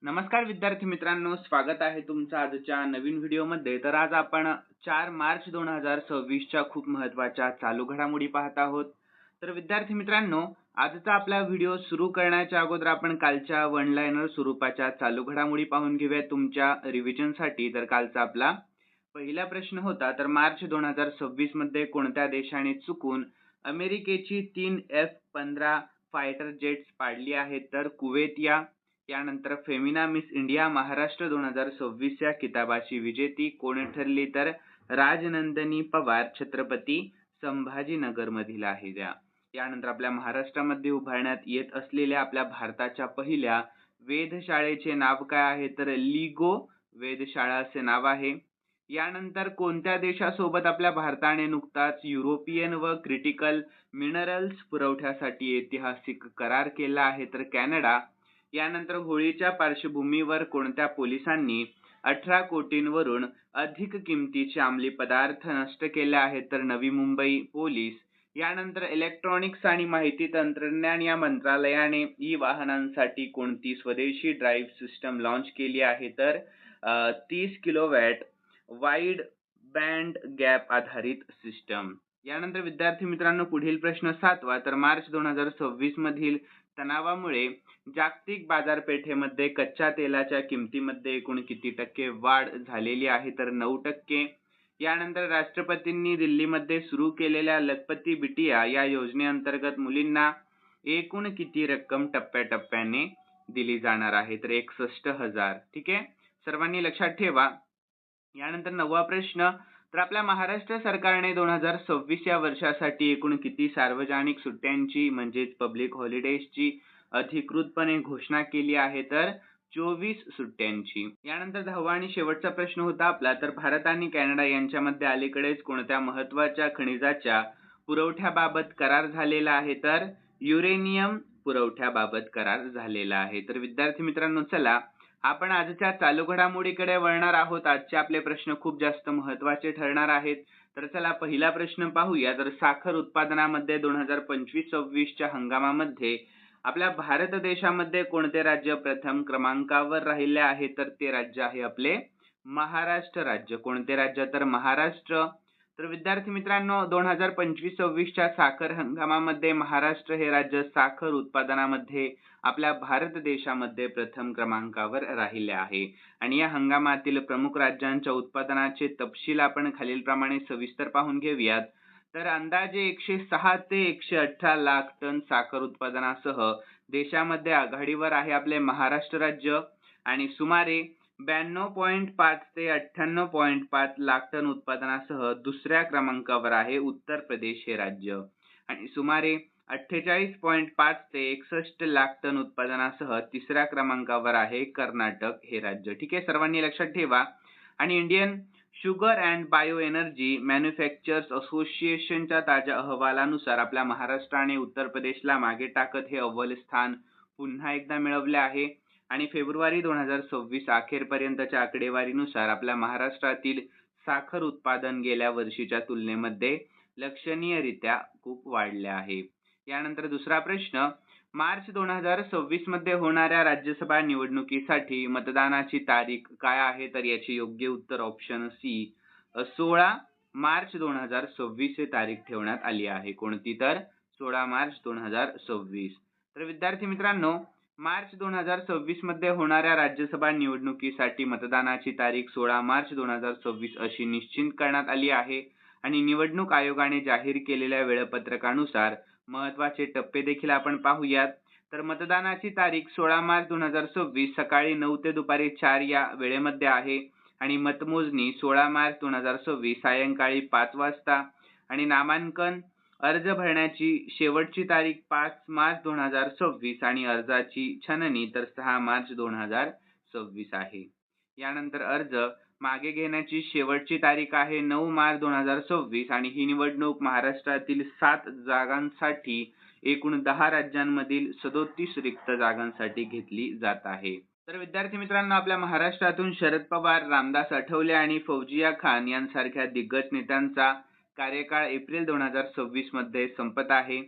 नमस्कार विद्यार्थी मित्रांनो, स्वागत आहे तुमचं आजच्या नवीन व्हिडिओमध्ये. तर आज आपण 4 मार्च 2026च्या खूप महत्त्वाच्या चालू घडामोडी पाहत आहोत. तर विद्यार्थी मित्रांनो, आजचा आपला व्हिडिओ सुरू करण्याच्या अगोदर आपण कालच्या वन लाइनर स्वरूपाच्या चालू घडामोडी पाहून घेऊया तुमच्या रिव्हिजनसाठी. तर कालचा आपला पहिला प्रश्न होता, तर मार्च 2026 मध्ये कोणत्या देशाने चुकून अमेरिकेची 3 F-15 फायटर जेट्स पाडली आहेत? तर कुवेत. यानंतर फेमिना मिस इंडिया महाराष्ट्र 2026 या किताबाची विजेती कोण ठरली? तर राजनंदिनी पवार छत्रपती संभाजीनगर मधील आहे त्या. यानंतर आपल्या महाराष्ट्रामध्ये उभारण्यात येत असलेल्या आपल्या भारताच्या पहिल्या वेधशाळेचे नाव काय आहे? तर लिगो वेधशाळा असे नाव आहे. यानंतर कोणत्या देशासोबत आपल्या भारताने नुकताच युरोपियन व क्रिटिकल मिनरल्स पुरवठ्यासाठी ऐतिहासिक करार केला आहे? तर कॅनडा. यानंतर होळीच्या पार्श्वभूमीवर कोणत्या पोलिसांनी 18 कोटींवरून अधिक किमतीचे अंमली पदार्थ नष्ट केले आहेत? तर नवी मुंबई पोलीस. यानंतर इलेक्ट्रॉनिक्स आणि माहिती तंत्रज्ञान या मंत्रालयाने ई वाहनांसाठी कोणती स्वदेशी ड्राईव्ह सिस्टम लॉन्च केली आहे? तर 30 किलोवॅट वाईड बँड गॅप आधारित सिस्टम. यानंतर विद्यार्थी मित्रांनो, पुढील प्रश्न 7वा. तर मार्च 2026 मधील तणावामुळे जागतिक बाजारपेठेमध्ये कच्च्या तेलाच्या किमतीमध्ये एकूण किती टक्के वाढ झालेली आहे? तर 9%. यानंतर राष्ट्रपतींनी दिल्लीमध्ये सुरू केलेल्या लखपती बिटिया या योजनेअंतर्गत मुलींना एकूण किती रक्कम टप्प्याटप्प्याने दिली जाणार आहे? तर 61,000. ठीक आहे, सर्वांनी लक्षात ठेवा. यानंतर 9वा प्रश्न. तर आपल्या महाराष्ट्र सरकारने 2026 या वर्षासाठी एकूण किती सार्वजनिक सुट्ट्यांची म्हणजेच पब्लिक हॉलिडेजची अधिकृतपणे घोषणा केली आहे? तर 24 सुट्ट्यांची. यानंतर 10वा आणि शेवटचा प्रश्न होता आपला, तर भारत आणि कॅनडा यांच्यामध्ये अलीकडेच कोणत्या महत्त्वाच्या खनिजाच्या पुरवठ्याबाबत करार झालेला आहे? तर युरेनियम पुरवठ्याबाबत करार झालेला आहे. तर विद्यार्थी मित्रांनो, चला आपण आजच्या चालू घडामोडीकडे वळणार आहोत. आजचे आपले प्रश्न खूप जास्त महत्त्वाचे ठरणार आहेत. तर चला पहिला प्रश्न पाहूया. तर साखर उत्पादनामध्ये 2025-26च्या हंगामामध्ये आपल्या भारत देशामध्ये कोणते राज्य प्रथम क्रमांकावर राहिले आहे? तर ते राज्य आहे आपले महाराष्ट्र राज्य. कोणते राज्य? तर महाराष्ट्र. तर विद्यार्थी मित्रांनो, 2025-26च्या साखर हंगामामध्ये महाराष्ट्र हे राज्य साखर उत्पादनामध्ये आपल्या भारत देशामध्ये प्रथम क्रमांकावर राहिले आहे. आणि या हंगामातील प्रमुख राज्यांच्या उत्पादनाचे तपशील आपण खालीलप्रमाणे सविस्तर पाहून घेऊयात. तर अंदाजे 106 ते 118 लाख टन साखर उत्पादनासह देशामध्ये आघाडीवर आहे आपले महाराष्ट्र राज्य आणि सुमारे 92.5 ते 98.5 लाख टन उत्पादनासह दुसऱ्या क्रमांकावर आहे उत्तर प्रदेश हे राज्य आणि सुमारे 48.5 ते 61 लाख टन उत्पादनासह तिसऱ्या क्रमांकावर आहे कर्नाटक हे राज्य. ठीक आहे, सर्वांनी लक्षात ठेवा. आणि Indian sugar and bio energy manufacturers असोसिएशनच्या ताज्या अहवालानुसार आपल्या महाराष्ट्राने उत्तर प्रदेशला मागे टाकत हे अव्वल स्थान पुन्हा एकदा मिळवले आहे. आणि फेब्रुवारी 2026 अखेरपर्यंतच्या आकडेवारीनुसार आपल्या महाराष्ट्रातील साखर उत्पादन गेल्या वर्षीच्या तुलनेमध्ये लक्षणीयरित्या खूप वाढले आहे. यानंतर दुसरा प्रश्न. मार्च 2026 मध्ये होणाऱ्या राज्यसभा निवडणुकीसाठी मतदानाची तारीख काय आहे? तर याचे योग्य उत्तर ऑप्शन सी 16 मार्च 2026 ही तारीख ठेवण्यात आली आहे. कोणती? तर 16 मार्च 2026. तर विद्यार्थी मित्रांनो, मार्च 2026 मध्ये होणाऱ्या राज्यसभा निवडणुकीसाठी मतदानाची तारीख 16 मार्च 2026 अशी निश्चित करण्यात आली आहे. आणि निवडणूक आयोगाने जाहीर केलेल्या वेळापत्रकानुसार महत्त्वाचे टप्पे देखील आपण पाहूयात. तर मतदानाची तारीख 16 मार्च 2026 सकाळी 9 ते दुपारी 4 या वेळेमध्ये आहे आणि मतमोजणी 16 मार्च 2026 सायंकाळी 5 वाजता आणि नामांकन अर्ज भरण्याची शेवटची तारीख 5 मार्च 2026 आणि अर्जाची छाननी तर 6 मार्च 2026 आहे. यानंतर अर्ज मागे घेण्याची शेवटची तारीख आहे 9 मार्च 2026 आणि ही निवडणूक महाराष्ट्रातील 7 जागांसाठी एकूण 10 राज्यांमधील 37 रिक्त जागांसाठी घेतली जात आहे. तर विद्यार्थी मित्रांनो, आपल्या महाराष्ट्रातून शरद पवार, रामदास आठवले आणि फौजिया खान यांसारख्या दिग्गज नेत्यांचा कार्यकाळ एप्रिल 2026 मध्ये संपत आहे.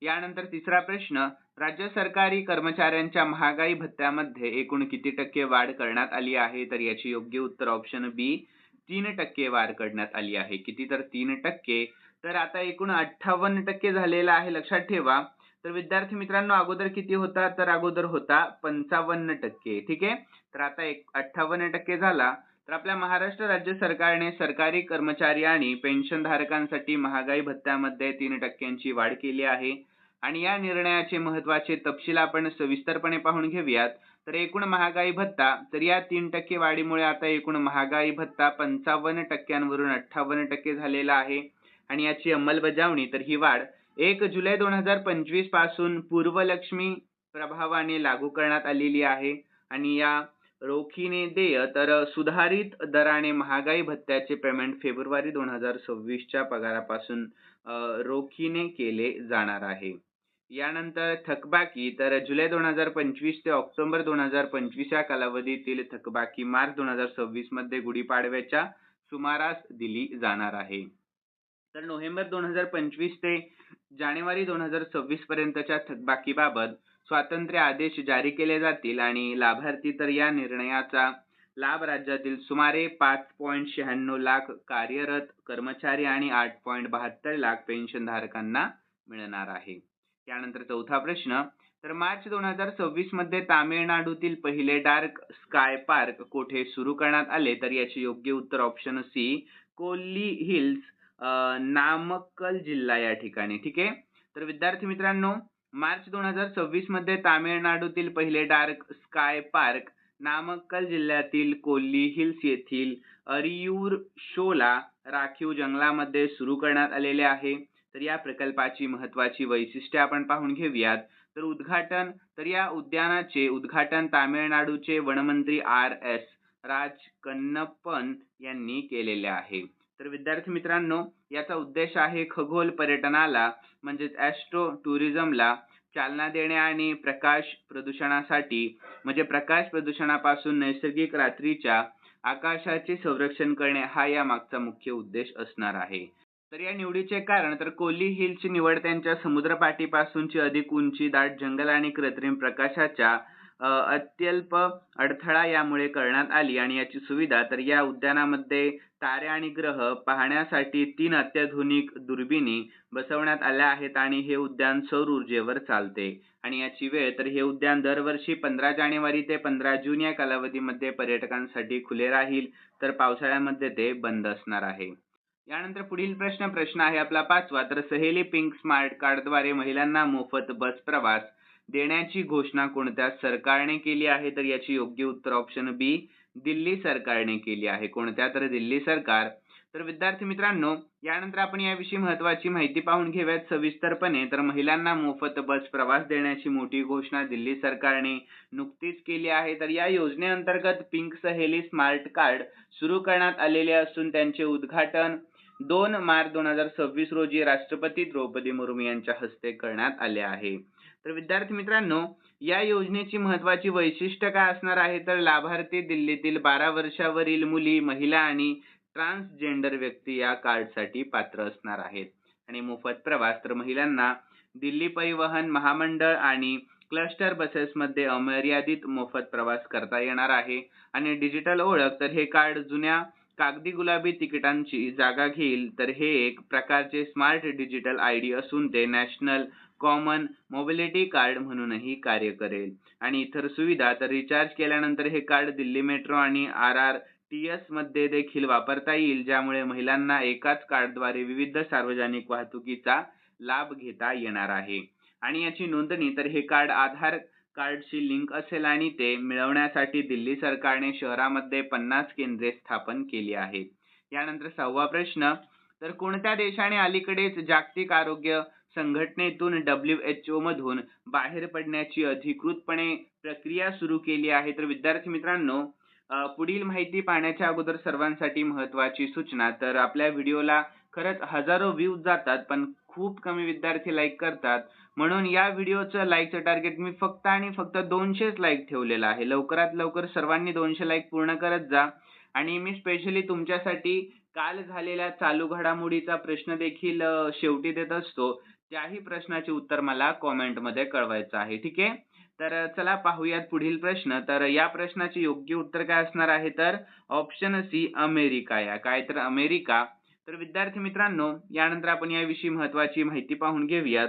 यानंतर तिसरा प्रश्न. राज्य सरकारी कर्मचाऱ्यांच्या महागाई भत्त्यामध्ये एकूण किती टक्के वाढ करण्यात आली आहे? तर याची योग्य उत्तर ऑप्शन बी 3% वाढ करण्यात आली आहे. किती? तर 3%. तर आता एकूण 58% झालेला आहे, लक्षात ठेवा. तर विद्यार्थी मित्रांनो, अगोदर किती होता? तर अगोदर होता 55%. ठीक आहे. तर आता 58% झाला. तर आपल्या महाराष्ट्र राज्य सरकारने सरकारी कर्मचारी आणि पेन्शनधारकांसाठी महागाई भत्त्यामध्ये 3% वाढ केली आहे. आणि या निर्णयाचे महत्त्वाचे तपशील आपण सविस्तरपणे पाहून घेऊयात. तर एकूण महागाई भत्ता, तर या 3% वाढीमुळे आता एकूण महागाई भत्ता 55% वरून 58% झालेला आहे. आणि याची अंमलबजावणी, तर ही वाढ 1 जुलै 2025 पासून पूर्वलक्ष्मी प्रभावाने लागू करण्यात आलेली आहे. आणि या रोखीने देय, तर सुधारित दराने महागाई भत्त्याचे पेमेंट फेब्रुवारी 2026च्या पगारापासून रोखीने केले जाणार आहे. यानंतर थकबाकी, तर जुलै 2025 ते ऑक्टोबर 2025 या कालावधीतील थकबाकी मार्च 2026 मध्ये गुढीपाडव्याच्या सुमारास दिली जाणार आहे. तर नोव्हेंबर 2025 ते जानेवारी 2026 पर्यंतच्या थकबाकीबाबत स्वातंत्र्य आदेश जारी केले जातील आणि लाभार्थी, तर या निर्णयाचा लाभ राज्यातील सुमारे 5.96 लाख कार्यरत कर्मचारी आणि 8.72 लाख पेन्शनधारकांना मिळणार आहे. त्यानंतर चौथा प्रश्न, तर मार्च 2026 मध्ये तामिळनाडूतील पहिले डार्क स्काय पार्क कोठे सुरू करण्यात आले? तर याचे योग्य उत्तर option C Kolli hills, Namakkal जिल्हा या ठिकाणी. ठीक आहे. तर विद्यार्थी मित्रांनो, मार्च 2026 मध्ये तामिळनाडूतील पहिले डार्क स्काय पार्क नामक्कल जिल्ह्यातील कोल्ली हिल्स येथील अरियूर शोला राखीव जंगलामध्ये सुरू करण्यात आलेले आहे. तर या प्रकल्पाची महत्त्वाची वैशिष्ट्ये आपण पाहून घेऊयात. तर या उद्यानाचे उद्घाटन तामिळनाडूचे वनमंत्री R.S. राज कन्नप्पन यांनी केलेले आहे. तर विद्यार्थी मित्रांनो, याचा उद्देश आहे खगोल पर्यटनाला म्हणजेच ॲस्ट्रो टुरिझमला चालना देणे आणि प्रकाश प्रदूषणापासून नैसर्गिक रात्रीच्या आकाशाचे संरक्षण करणे, हा या मागचा मुख्य उद्देश असणार आहे. तर या निवडीचे कारण, तर कोल्ली हिल्सची निवड त्यांच्या समुद्रपाटीपासूनची अधिक उंची, दाट जंगल आणि कृत्रिम प्रकाशाच्या अत्यल्प अडथळा यामुळे करण्यात आली. आणि याची सुविधा, तर या उद्यानामध्ये तारे आणि ग्रह पाहण्यासाठी 3 अत्याधुनिक दुर्बिणी बसवण्यात आल्या आहेत आणि हे उद्यान सौर ऊर्जेवर चालते. आणि याची वेळ, तर हे उद्यान दरवर्षी 15 जानेवारी ते 15 जून या कालावधीमध्ये पर्यटकांसाठी खुले राहील, तर पावसाळ्यामध्ये ते बंद असणार आहे. यानंतर पुढील प्रश्न आहे आपला 5वा. तर सहेली पिंक स्मार्ट कार्डद्वारे महिलांना मोफत बस प्रवास देण्याची घोषणा कोणत्या सरकारने केली आहे? तर याची योग्य उत्तर ऑप्शन बी दिल्ली सरकारने केली आहे. कोणत्या? तर दिल्ली सरकार. तर विद्यार्थी मित्रांनो, यानंतर आपण याविषयी महत्त्वाची माहिती पाहून घेऊयात सविस्तरपणे. तर महिलांना मोफत बस प्रवास देण्याची मोठी घोषणा दिल्ली सरकारने नुकतीच केली आहे. तर या योजनेअंतर्गत पिंक सहेली स्मार्ट कार्ड सुरू करण्यात आलेले असून त्यांचे उद्घाटन 2 मार्च 2026 रोजी राष्ट्रपती द्रौपदी मुर्मू यांच्या हस्ते करण्यात आले आहे. तर विद्यार्थी मित्रांनो, या योजनेची महत्त्वाची वैशिष्ट्य काय असणार आहे? तर लाभार्थी दिल्लीतील 12 वर्षावरील मुली, महिला आणि ट्रान्सजेंडर व्यक्ती या कार्डसाठी पात्र असणार आहेत. आणि मोफत प्रवास, तर महिलांना दिल्ली परिवहन महामंडळ आणि क्लस्टर बसेसमध्ये अमर्यादित मोफत प्रवास करता येणार आहे. आणि डिजिटल ओळख, तर हे कार्ड जुन्या कागदी गुलाबी तिकिटांची जागा घेईल. तर हे एक प्रकारचे स्मार्ट डिजिटल ID असून ते नॅशनल कॉमन मोबिलिटी कार्ड म्हणूनही कार्य करेल. आणि इतर सुविधा, तर रिचार्ज केल्यानंतर हे कार्ड दिल्ली मेट्रो आणि RRTS मध्ये देखील वापरता येईल, ज्यामुळे महिलांना एकाच कार्डद्वारे विविध सार्वजनिक वाहतुकीचा लाभ घेता येणार आहे. आणि याची नोंदणी, तर हे कार्ड आधार कार्डशी लिंक असेल आणि ते मिळवण्यासाठी दिल्ली सरकारने शहरामध्ये 50 केंद्रे स्थापन केली आहेत. यानंतर 6वा प्रश्न, तर कोणत्या देशाने अलीकडेच जागतिक आरोग्य संघटनेतून WHO मधून बाहेर पडण्याची अधिकृतपणे प्रक्रिया सुरू केली आहे? तर विद्यार्थी मित्रांनो, पुढील माहिती पाहण्याच्या अगोदर सर्वांसाठी महत्त्वाची सूचना. तर आपल्या व्हिडिओला खरंच हजारो व्ह्यूज जातात, पण खूप कमी विद्यार्थी लाईक करतात. म्हणून या व्हिडिओचं लाईकचं टार्गेट मी फक्त आणि फक्त 200च लाईक ठेवलेलं आहे. लवकरात लवकर सर्वांनी 200 लाईक पूर्ण करत जा. आणि मी स्पेशली तुमच्यासाठी काल झालेल्या चालू घडामोडीचा प्रश्न देखील शेवटी देत असतो. त्याही प्रश्नाचे उत्तर मला कॉमेंटमध्ये कळवायचं आहे. ठीक आहे. तर चला पाहूयात पुढील प्रश्न. तर या प्रश्नाचे योग्य उत्तर काय असणार आहे, तर ऑप्शन सी अमेरिका. या काय, तर अमेरिका. तर विद्यार्थी मित्रांनो, यानंतर आपण याविषयी महत्त्वाची माहिती पाहून घेऊयात.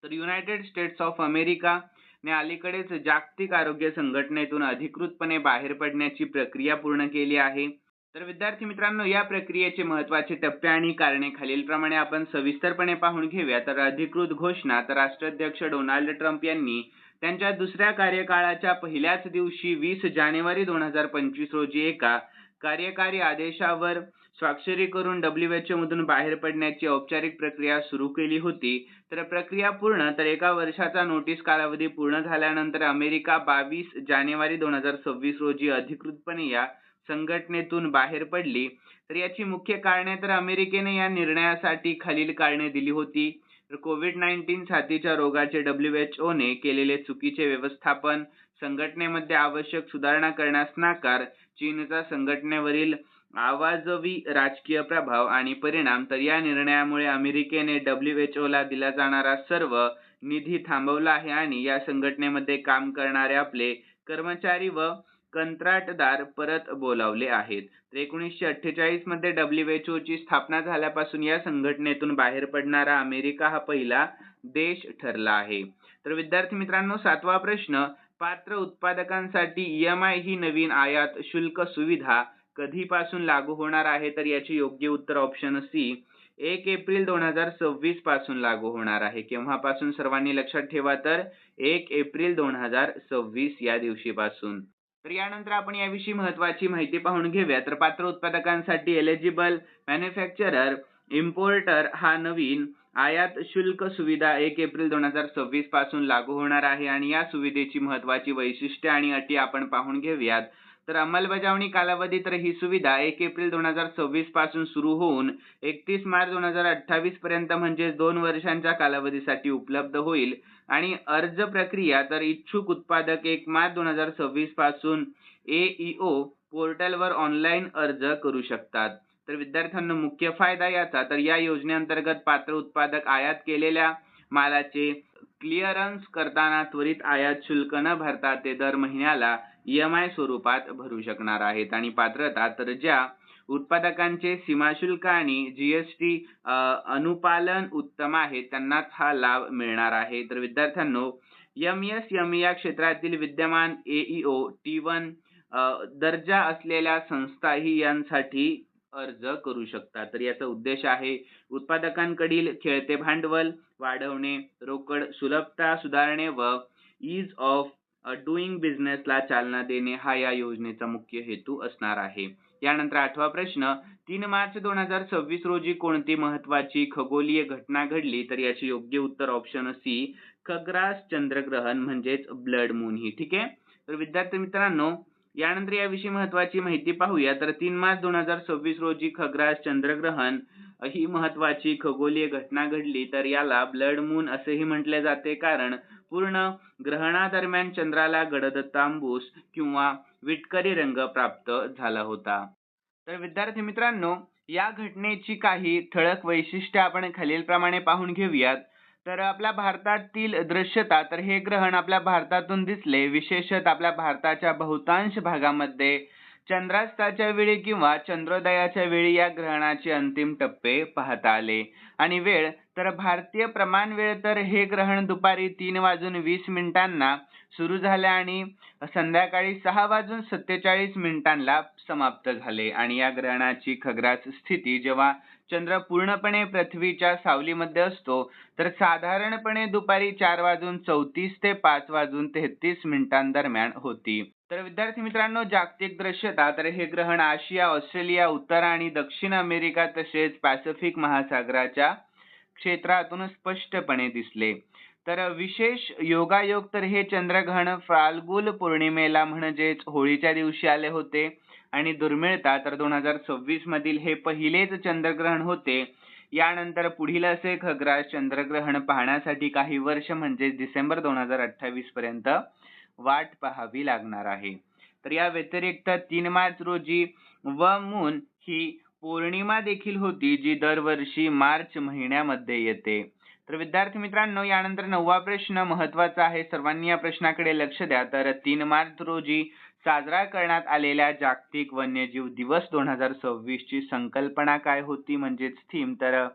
तर युनायटेड स्टेट्स ऑफ अमेरिका ने अलीकडेच जागतिक आरोग्य संघटनेतून अधिकृतपणे बाहेर पडण्याची प्रक्रिया पूर्ण केली आहे. तर विद्यार्थी मित्रांनो, या प्रक्रियेचे महत्त्वाचे टप्पे आणि कारणे खालीलप्रमाणे आपण सविस्तरपणे पाहून घेऊया. तर अधिकृत घोषणा. तर राष्ट्राध्यक्ष डोनाल्ड ट्रम्प यांनी त्यांच्या दुसऱ्या कार्यकाळाच्या पहिल्याच दिवशी 20 जानेवारी 2025 रोजी एका कार्यकारी आदेशावर स्वाक्षरी करून WHO मधून बाहेर पडण्याची औपचारिक प्रक्रिया सुरू केली होती. तर प्रक्रिया पूर्ण. तर 1 वर्षाचा नोटीस कालावधी पूर्ण झाल्यानंतर अमेरिका 22 जानेवारी 2026 रोजी अधिकृतपणे या संघटनेतून बाहेर पडली. तर याची मुख्य कारणे. तर अमेरिकेने या निर्णयासाठी खालील कारणे दिली होती. तर कोविड-19 साथीच्या रोगाचे WHO ने केलेले चुकीचे व्यवस्थापन, संघटनेमध्ये आवश्यक सुधारणा करण्यास नाकार, चीनचा संघटनेवरील आवाजवी राजकीय प्रभाव आणि परिणाम. तर या निर्णयामुळे अमेरिकेने WHO ला दिला जाणारा सर्व निधी थांबवला आहे आणि या संघटनेमध्ये काम करणारे आपले कर्मचारी व कंत्राटदार परत बोलावले आहेत. तर 1948 मध्ये WHO ची स्थापना झाल्यापासून या संघटनेतून बाहेर पडणारा अमेरिका हा पहिला देश ठरला आहे. तर विद्यार्थी मित्रांनो, 7वा प्रश्न. पात्र उत्पादकांसाठी EMI ही नवीन आयात शुल्क सुविधा कधीपासून लागू होणार आहे? तर याचे योग्य उत्तर ऑप्शन सी 1 एप्रिल 2026 पासून लागू होणार आहे. केव्हापासून सर्वांनी लक्षात ठेवा, तर 1 एप्रिल 2026 या दिवशीपासून. तर यानंतर आपण याविषयी महत्त्वाची माहिती पाहून घेऊया. तर पात्र उत्पादकांसाठी एलिजिबल मॅन्युफॅक्चरर इम्पोर्टर हा नवीन आयात शुल्क सुविधा 1 एप्रिल 2026 पासून लागू होणार आहे आणि या सुविधेची महत्त्वाची वैशिष्ट्ये आणि अटी आपण पाहून घेऊयात. तर अंमलबजावणी कालावधी. तर ही सुविधा 1 एप्रिल 2026 पासून सुरू होऊन 31 मार्च 2028 पर्यंत म्हणजे 2 वर्षांच्या कालावधीसाठी उपलब्ध होईल. आणि अर्ज प्रक्रिया. तर इच्छुक उत्पादक 1 मार्च 2026 पासून AEO पोर्टलवर ऑनलाईन अर्ज करू शकतात. तर विद्यार्थ्यांना मुख्य फायदा याचा. तर या योजनेअंतर्गत पात्र उत्पादक आयात केलेल्या मालाचे क्लिअरन्स करताना त्वरित आयात शुल्क न भरता ते दर महिन्याला EMI स्वरूपात भरू शकणार आहेत. आणि पात्रता. तर ज्या उत्पादकांचे सीमाशुल्क आणि GST अनुपालन उत्तम आहे त्यांनाच हा लाभ मिळणार आहे. तर विद्यार्थ्यांनो, MSME या क्षेत्रातील विद्यमान AEO T1 दर्जा असलेल्या संस्थाही यांसाठी अर्ज करू शकतात. तर याचा उद्देश आहे उत्पादकांकडील खेळते भांडवल वाढवणे, रोकड सुलभता सुधारणे व ईज ऑफ डुईंग बिझनेसला चालना देणे हा या योजनेचा मुख्य हेतू असणार आहे. यानंतर 8वा प्रश्न. 3 मार्च 2026 रोजी कोणती महत्त्वाची खगोलीय घटना घडली? तर याचे योग्य उत्तर ऑप्शन सी खग्रास चंद्रग्रहण म्हणजेच ब्लड मून ही. ठीक आहे. तर विद्यार्थी मित्रांनो, यानंतर याविषयी महत्त्वाची माहिती पाहूया. तर 3 मार्च 2026 रोजी खग्रास चंद्रग्रहण ही महत्त्वाची खगोलीय घटना घडली. तर याला ब्लड मून असेही म्हटले जाते, कारण पूर्ण ग्रहणादरम्यान चंद्राला गडद तांबूस किंवा विटकरी रंग प्राप्त झाला होता. तर विद्यार्थी मित्रांनो, या घटनेची काही ठळक वैशिष्ट्ये आपण खालीलप्रमाणे पाहून घेऊयात. तर आपल्या भारतातील दृश्यता. तर हे ग्रहण आपल्या भारतातून दिसले. विशेषतः आपल्या भारताच्या बहुतांश भागामध्ये चंद्रास्ताच्या वेळी किंवा चंद्रोदयाच्या वेळी या ग्रहणाचे अंतिम टप्पे पाहता आले. आणि वेळ. तर भारतीय प्रमाण वेळ. तर हे ग्रहण दुपारी 3:20 सुरू झाले आणि संध्याकाळी 6:47 समाप्त झाले. आणि या ग्रहणाची खग्रास स्थिती जेव्हा चंद्र पूर्णपणे पृथ्वीच्या सावलीमध्ये असतो तर साधारणपणे दुपारी 4:34 ते 5:33 दरम्यान होती. तर विद्यार्थी मित्रांनो, जागतिक दृश्यता. तर हे ग्रहण आशिया, ऑस्ट्रेलिया, उत्तर आणि दक्षिण अमेरिका तसेच पॅसिफिक महासागराच्या क्षेत्रातून स्पष्टपणे दिसले. तर विशेष योगायोग. तर हे चंद्रग्रहण फाल्गुन पौर्णिमेला म्हणजेच होळीच्या दिवशी आले होते. आणि दुर्मिळता. तर 2026 मधील हे पहिलेच चंद्रग्रहण होते. यानंतर पुढील असे खग्रास चंद्रग्रहण पाहण्यासाठी काही वर्ष म्हणजे डिसेंबर 2028 पर्यंत वाट पाहावी लागणार आहे. तर या व्यतिरिक्त 3 मार्च रोजी व मून ही पौर्णिमा देखील होती, जी दरवर्षी मार्च महिन्यामध्ये येते. तर विद्यार्थी मित्रांनो, यानंतर 9वा प्रश्न महत्त्वाचा आहे, सर्वांनी या प्रश्नाकडे लक्ष द्या. तर 3 मार्च रोजी साजरा करण्यात आलेल्या जागतिक वन्यजीव दिवस 2026 ची संकल्पना काय होती, म्हणजेच थीम. तर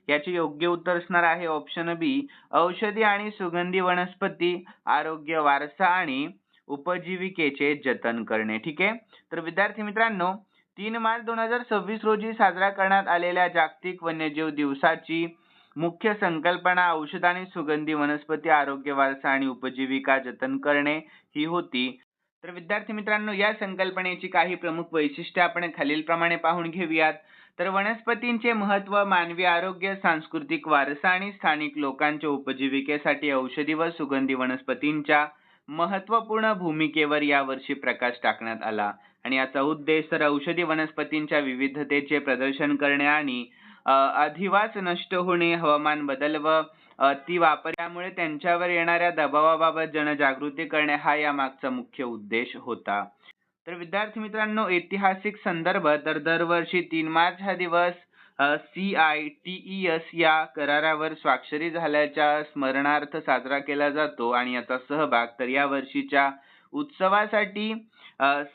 याचे योग्य उत्तर असणार आहे ऑप्शन बी, औषधी आणि सुगंधी वनस्पती, आरोग्य, वारसा आणि उपजीविकेचे जतन करणे. ठीक आहे. तर विद्यार्थी मित्रांनो, 3 मार्च 2026 रोजी साजरा करण्यात आलेल्या जागतिक वन्यजीव दिवसाची मुख्य संकल्पना औषध आणि सुगंधी वनस्पती, आरोग्य, वारसा आणि उपजीविका जतन करणे ही होती. तर विद्यार्थी मित्रांनो, या संकल्पनेची काही प्रमुख वैशिष्ट्ये आपण खालीलप्रमाणे पाहून घेऊयात. तर वनस्पतींचे महत्त्व, मानवी आरोग्य, सांस्कृतिक वारसा आणि स्थानिक लोकांच्या उपजीविकेसाठी औषधी व सुगंधी वनस्पतींच्या महत्त्वपूर्ण भूमिकेवर यावर्षी प्रकाश टाकण्यात आला. आणि याचा उद्देश तर औषधी वनस्पतींच्या विविधतेचे प्रदर्शन करणे आणि अधिवास नष्ट होणे, हवामान बदल व अतिवापर यामुळे त्यांच्यावर येणाऱ्या दबावाबाबत जनजागृती करणे हा यामागचा मुख्य उद्देश होता. तर विद्यार्थी मित्रांनो, ऐतिहासिक संदर्भ, तर दरवर्षी 3 मार्च हा दिवस CITES या करारावर स्वाक्षरी झाल्याच्या स्मरणार्थ साजरा केला जातो. आणि याचा सहभाग, तर या वर्षीच्या उत्सवासाठी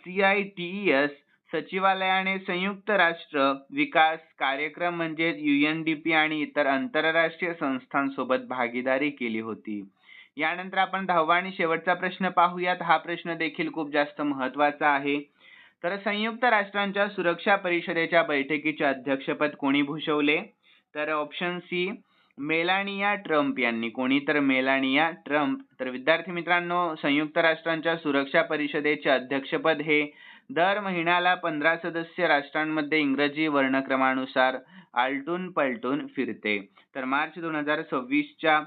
CITES सचिवालयाने संयुक्त राष्ट्र विकास कार्यक्रम म्हणजे UNDP आणि इतर आंतरराष्ट्रीय संस्थांसोबत भागीदारी केली होती. यानंतर आपण 10वा आणि शेवटचा प्रश्न पाहूयात. हा प्रश्न देखील खूप जास्त महत्त्वाचा आहे. तर संयुक्त राष्ट्रांच्या सुरक्षा परिषदेच्या बैठकीचे अध्यक्षपद कोणी भूषवले? तर ऑप्शन सी, मेलानिया ट्रम्प यांनी. कोणी? तर मेलानिया ट्रम्प. तर विद्यार्थी मित्रांनो, संयुक्त राष्ट्रांच्या सुरक्षा परिषदेचे अध्यक्षपद हे दर महिन्याला 15 सदस्य राष्ट्रांमध्ये इंग्रजी वर्णक्रमानुसार आलटून पलटून फिरते. तर मार्च 2026च्या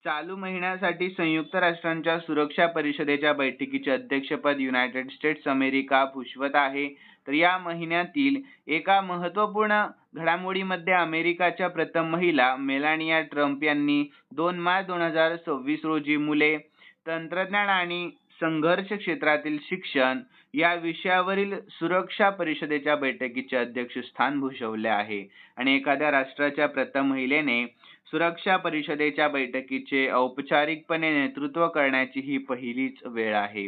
चालू महिन्यासाठी संयुक्त राष्ट्रांच्या सुरक्षा परिषदेच्या बैठकीचे अध्यक्षपद युनायटेड स्टेट्स अमेरिका भूषवत आहे. तर या महिन्यातील एका महत्त्वपूर्ण घडामोडीमध्ये अमेरिकाच्या प्रथम महिला मेलानिया ट्रम्प यांनी 2 मार्च 2026 रोजी मुले, तंत्रज्ञान आणि संघर्ष क्षेत्रातील शिक्षण या विषयावरील सुरक्षा परिषदेच्या बैठकीचे अध्यक्षस्थान भूषवले आहे. आणि एखाद्या राष्ट्राच्या प्रथम महिलेने सुरक्षा परिषदेच्या बैठकीचे औपचारिकपणे नेतृत्व करण्याची ही पहिलीच वेळ आहे.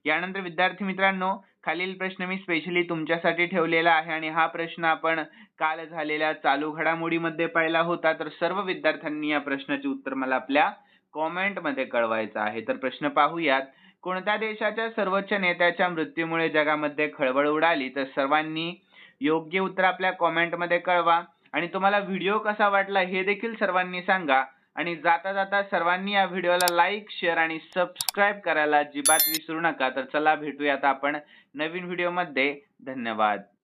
यानंतर विद्यार्थी मित्रांनो, खालील प्रश्न मी स्पेशली तुमच्यासाठी ठेवलेला आहे आणि हा प्रश्न आपण काल झालेल्या चालू घडामोडीमध्ये पाहिला होता. तर सर्व विद्यार्थ्यांनी या प्रश्नाचे उत्तर मला आपल्या कॉमेंटमध्ये कळवायचं आहे. तर प्रश्न पाहूयात. कोणत्या देशाच्या सर्वोच्च नेत्याच्या मृत्यूमुळे जगामध्ये खळबळ उडाली? तर सर्वांनी योग्य उत्तर आपल्या कॉमेंटमध्ये कळवा. आणि तुम्हाला व्हिडिओ कसा वाटला हे देखील सर्वांनी सांगा. आणि जाता जाता सर्वांनी या व्हिडिओला लाईक, शेअर आणि सबस्क्राईब करायला अजिबात विसरू नका. तर चला भेटूयात आपण नवीन व्हिडिओमध्ये. धन्यवाद.